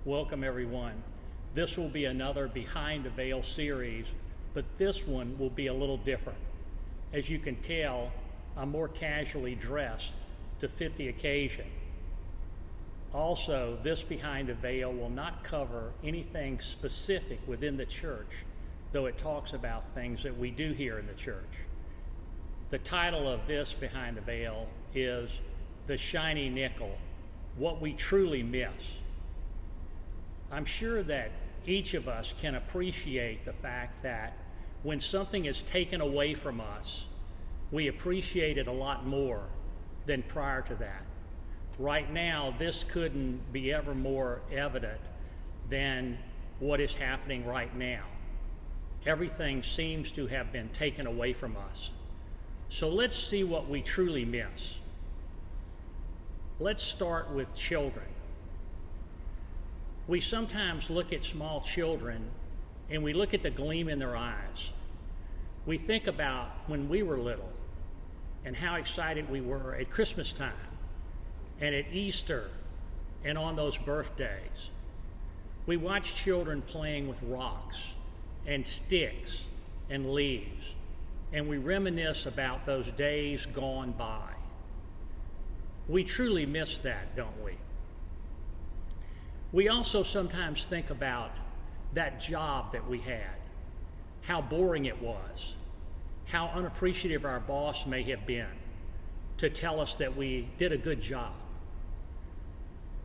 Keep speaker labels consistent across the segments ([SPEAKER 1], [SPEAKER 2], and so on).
[SPEAKER 1] Welcome everyone. This will be another Behind the Veil series, but this one will be a little different. As you can tell, I'm more casually dressed to fit the occasion. Also, this Behind the Veil will not cover anything specific within the church, though it talks about things that we do here in the church. The title of this Behind the Veil is The Shiny Nickel, What We Truly Miss. I'm sure that each of us can appreciate the fact that when something is taken away from us, we appreciate it a lot more than prior to that. Right now, this couldn't be ever more evident than what is happening right now. Everything seems to have been taken away from us. So let's see what we truly miss. Let's start with children. We sometimes look at small children and we look at the gleam in their eyes. We think about when we were little and how excited we were at Christmas time and at Easter and on those birthdays. We watch children playing with rocks and sticks and leaves, and we reminisce about those days gone by. We truly miss that, don't we? We also sometimes think about that job that we had, how boring it was, how unappreciative our boss may have been to tell us that we did a good job.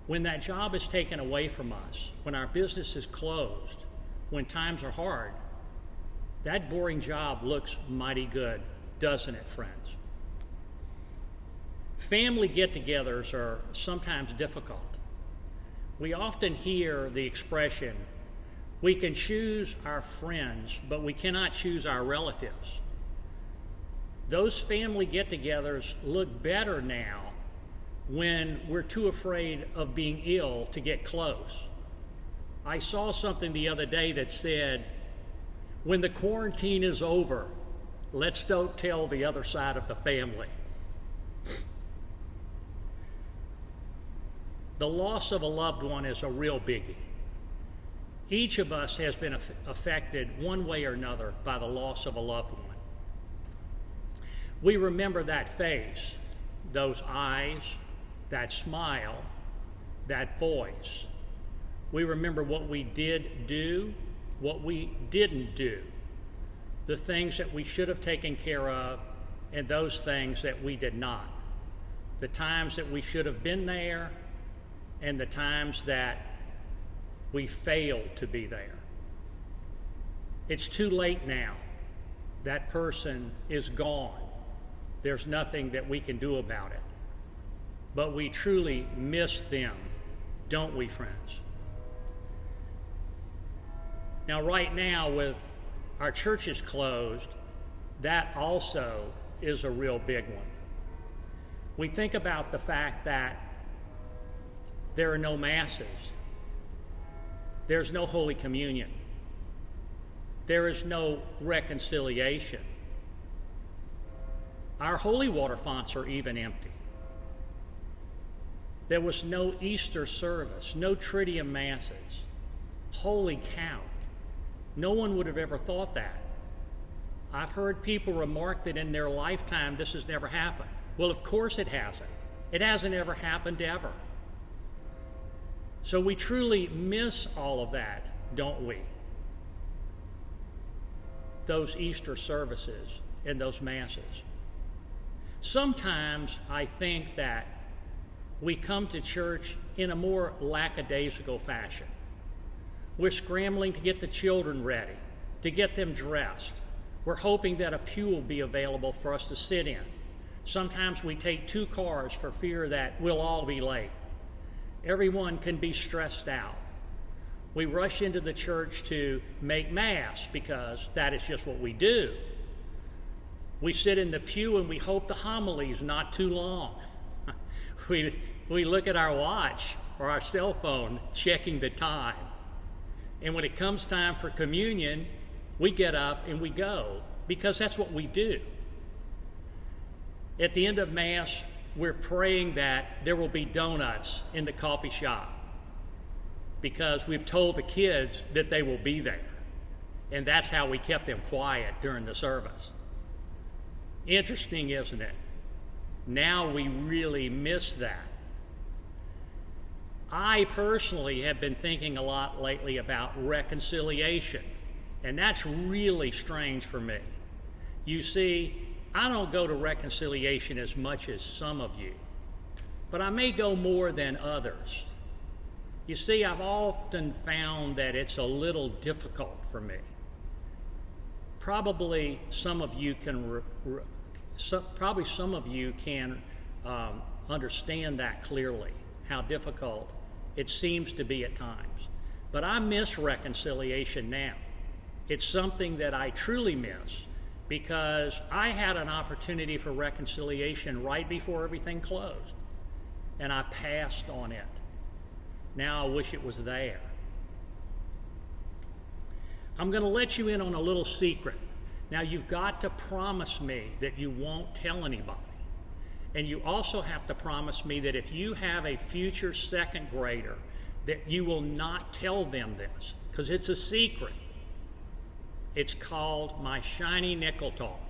[SPEAKER 1] When that job is taken away from us, when our business is closed, when times are hard, that boring job looks mighty good, doesn't it, friends? Family get-togethers are sometimes difficult. We often hear the expression, we can choose our friends, but we cannot choose our relatives. Those family get-togethers look better now when we're too afraid of being ill to get close. I saw something the other day that said, when the quarantine is over, let's don't tell the other side of the family. The loss of a loved one is a real biggie. Each of us has been affected one way or another by the loss of a loved one. We remember that face, those eyes, that smile, that voice. We remember what we did do, what we didn't do, the things that we should have taken care of, and those things that we did not. The times that we should have been there, and the times that we failed to be there. It's too late now. That person is gone. There's nothing that we can do about it. But we truly miss them, don't we, friends? Now, right now, with our churches closed, that also is a real big one. We think about the fact that there are no masses. There's no Holy Communion. There is no reconciliation. Our holy water fonts are even empty. There was no Easter service, no Triduum Masses. Holy cow. No one would have ever thought that. I've heard people remark that in their lifetime this has never happened. Well, of course it hasn't. It hasn't ever happened ever. So we truly miss all of that, don't we? Those Easter services and those masses. Sometimes I think that we come to church in a more lackadaisical fashion. We're scrambling to get the children ready, to get them dressed. We're hoping that a pew will be available for us to sit in. Sometimes we take 2 cars for fear that we'll all be late. Everyone can be stressed out. We rush into the church to make Mass because that is just what we do. We sit in the pew and we hope the homily is not too long. We look at our watch or our cell phone checking the time. And when it comes time for communion, we get up and we go because that's what we do. At the end of Mass, we're praying that there will be donuts in the coffee shop because we've told the kids that they will be there. And that's how we kept them quiet during the service. Interesting, isn't it? Now we really miss that. I personally have been thinking a lot lately about reconciliation, and that's really strange for me. You see, I don't go to reconciliation as much as some of you, but I may go more than others. You see, I've often found that it's a little difficult for me. Probably some of you can understand that clearly, how difficult it seems to be at times. But I miss reconciliation now. It's something that I truly miss, because I had an opportunity for reconciliation right before everything closed, and I passed on it. Now I wish it was there. I'm going to let you in on a little secret. Now you've got to promise me that you won't tell anybody. And you also have to promise me that if you have a future second grader, that you will not tell them this, because it's a secret. It's called my shiny nickel talk.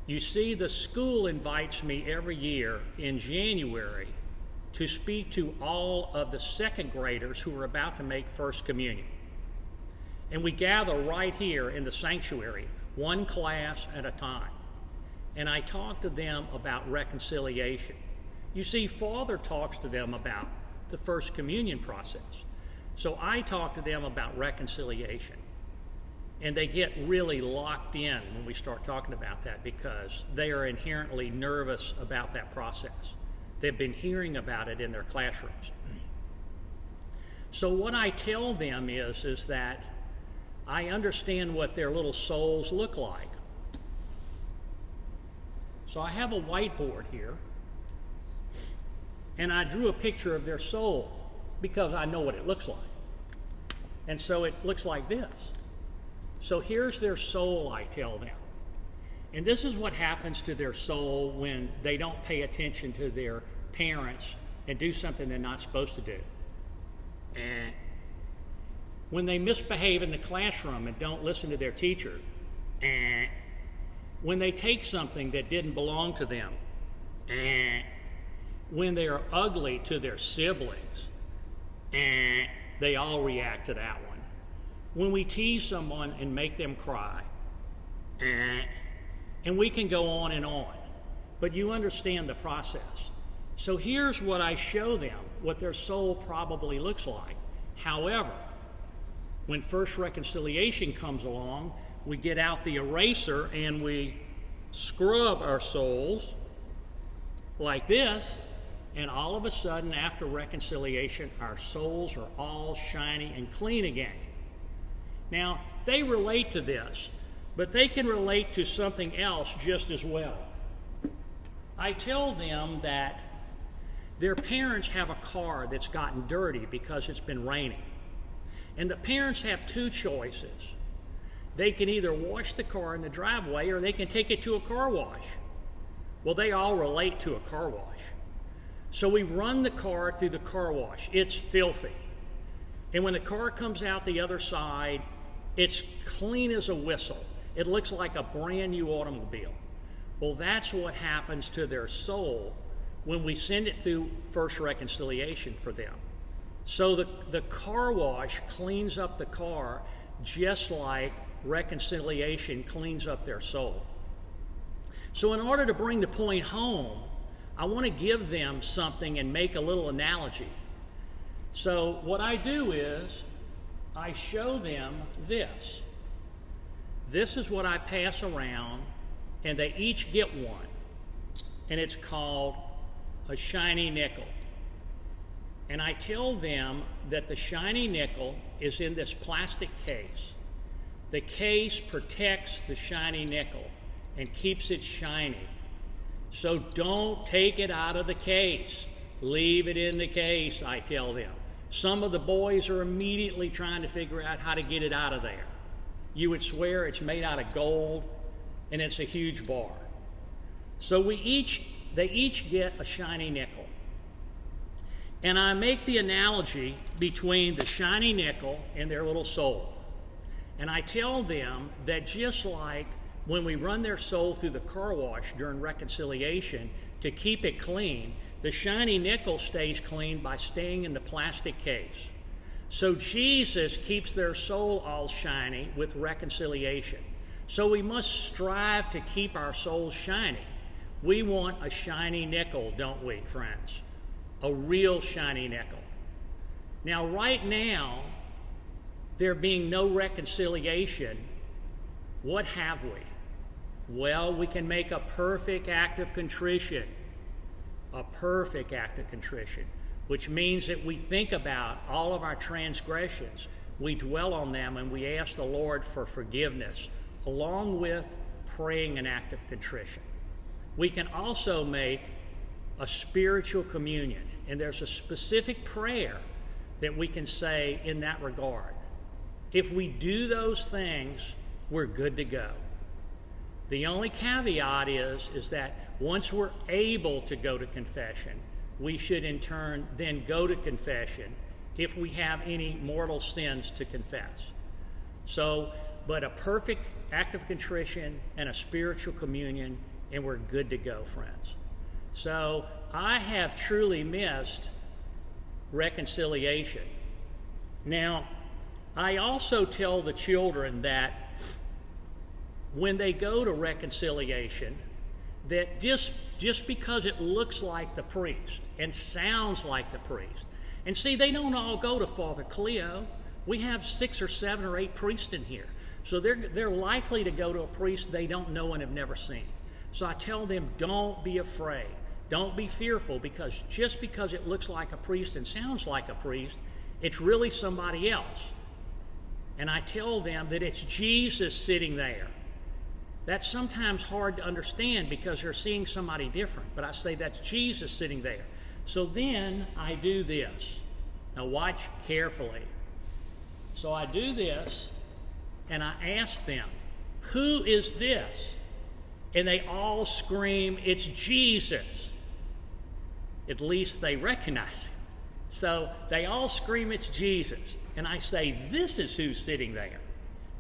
[SPEAKER 1] You see, the school invites me every year in January to speak to all of the second graders who are about to make First Communion. And we gather right here in the sanctuary, one class at a time. And I talk to them about reconciliation. You see, Father talks to them about the First Communion process. So I talk to them about reconciliation. And they get really locked in when we start talking about that, because they are inherently nervous about that process. They've been hearing about it in their classrooms. So what I tell them is that I understand what their little souls look like. So I have a whiteboard here, and I drew a picture of their soul because I know what it looks like. And so it looks like this. So here's their soul, I tell them. And this is what happens to their soul when they don't pay attention to their parents and do something they're not supposed to do. When they misbehave in the classroom and don't listen to their teacher. When they take something that didn't belong to them. When they are ugly to their siblings. They all react to that one. When we tease someone and make them cry. And we can go on and on. But you understand the process. So here's what I show them, what their soul probably looks like. However, when First Reconciliation comes along, we get out the eraser and we scrub our souls like this, and all of a sudden, after reconciliation, our souls are all shiny and clean again. Now, they relate to this, but they can relate to something else just as well. I tell them that their parents have a car that's gotten dirty because it's been raining. And the parents have two choices. They can either wash the car in the driveway or they can take it to a car wash. Well, they all relate to a car wash. So we run the car through the car wash. It's filthy. And when the car comes out the other side, it's clean as a whistle. It looks like a brand new automobile. Well, that's what happens to their soul when we send it through First Reconciliation for them. So the car wash cleans up the car just like reconciliation cleans up their soul. So in order to bring the point home, I want to give them something and make a little analogy. So what I do is I show them this. This is what I pass around, and they each get one. And it's called a shiny nickel. And I tell them that the shiny nickel is in this plastic case. The case protects the shiny nickel and keeps it shiny. So don't take it out of the case. Leave it in the case, I tell them. Some of the boys are immediately trying to figure out how to get it out of there. You would swear it's made out of gold, and it's a huge bar. So they each get a shiny nickel. And I make the analogy between the shiny nickel and their little soul. And I tell them that just like when we run their soul through the car wash during reconciliation to keep it clean, the shiny nickel stays clean by staying in the plastic case. So Jesus keeps their soul all shiny with reconciliation. So we must strive to keep our souls shiny. We want a shiny nickel, don't we, friends? A real shiny nickel. Now, right now, there being no reconciliation, what have we? Well, we can make a perfect act of contrition. A perfect act of contrition, which means that we think about all of our transgressions, we dwell on them, and we ask the Lord for forgiveness, along with praying an act of contrition. We can also make a spiritual communion, and there's a specific prayer that we can say in that regard. If we do those things, we're good to go. The only caveat is that once we're able to go to confession, we should in turn then go to confession if we have any mortal sins to confess. But a perfect act of contrition and a spiritual communion, and we're good to go, friends. So I have truly missed reconciliation. Now, I also tell the children that when they go to reconciliation, that just because it looks like the priest and sounds like the priest, and see, they don't all go to Father Cleo. We have 6 or 7 or 8 priests in here. So they're likely to go to a priest they don't know and have never seen. So I tell them, don't be afraid. Don't be fearful, because just because it looks like a priest and sounds like a priest, it's really somebody else. And I tell them that it's Jesus sitting there. That's sometimes hard to understand because they're seeing somebody different. But I say that's Jesus sitting there. So then I do this. Now watch carefully. So I do this, and I ask them, who is this? And they all scream, it's Jesus. At least they recognize him. So they all scream, it's Jesus. And I say, this is who's sitting there.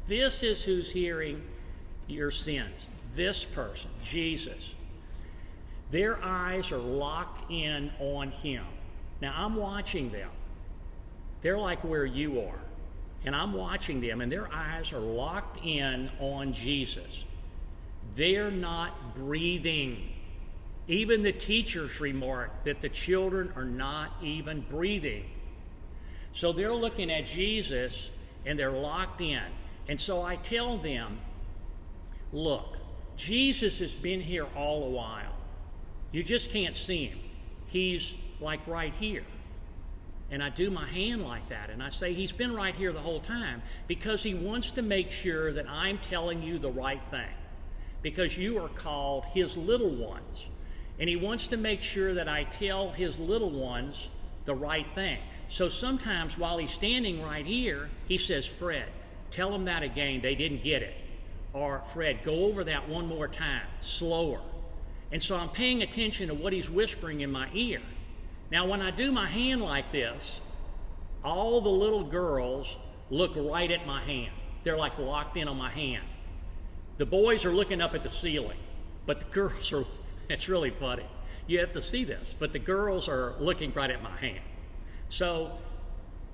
[SPEAKER 1] This is who's hearing your sins. This person, Jesus. Their eyes are locked in on him. Now, I'm watching them. They're like where you are. And I'm watching them, and their eyes are locked in on Jesus. They're not breathing. Even the teachers remark that the children are not even breathing. So they're looking at Jesus, and they're locked in. And so I tell them, look, Jesus has been here all a while. You just can't see him. He's like right here. And I do my hand like that, and I say he's been right here the whole time because he wants to make sure that I'm telling you the right thing, because you are called his little ones. And he wants to make sure that I tell his little ones the right thing. So sometimes while he's standing right here, he says, Fred, tell them that again. They didn't get it. Or, Fred, go over that one more time, slower. And so I'm paying attention to what he's whispering in my ear. Now, when I do my hand like this, all the little girls look right at my hand. They're like locked in on my hand. The boys are looking up at the ceiling, but the girls are, it's really funny. You have to see this, but the girls are looking right at my hand. So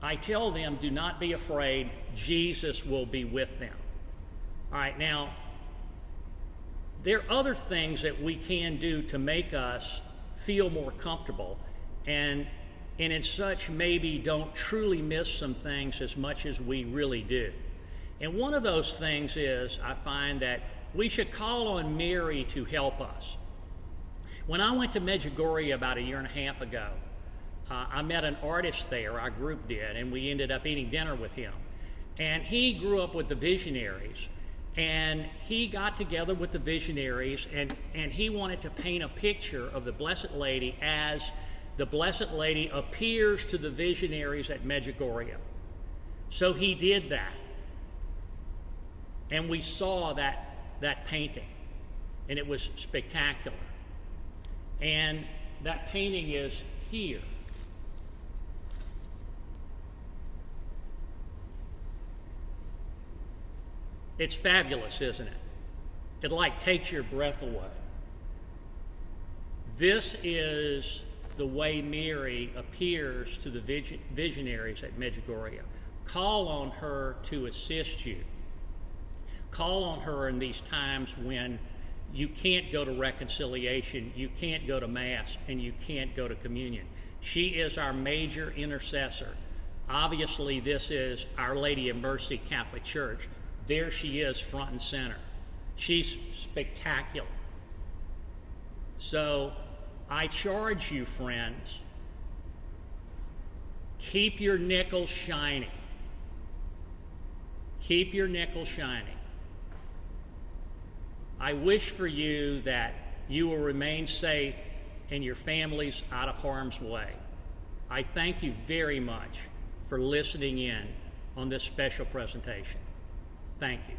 [SPEAKER 1] I tell them, do not be afraid. Jesus will be with them. All right, now, there are other things that we can do to make us feel more comfortable, and in such maybe don't truly miss some things as much as we really do. And one of those things is, I find that we should call on Mary to help us. When I went to Medjugorje about 1.5 years ago, I met an artist there, our group did, and we ended up eating dinner with him. And he grew up with the Visionaries, and he got together with the Visionaries, and he wanted to paint a picture of the Blessed Lady as the Blessed Lady appears to the Visionaries at Medjugorje. So he did that. And we saw that painting, and it was spectacular. And that painting is here. It's fabulous, isn't it? It like takes your breath away. This is the way Mary appears to the visionaries at Medjugorje. Call on her to assist you. Call on her in these times when you can't go to reconciliation, you can't go to Mass, and you can't go to communion. She is our major intercessor. Obviously, this is Our Lady of Mercy Catholic Church. There she is, front and center. She's spectacular. So I charge you, friends, keep your nickels shining. Keep your nickels shining. I wish for you that you will remain safe and your families out of harm's way. I thank you very much for listening in on this special presentation. Thank you.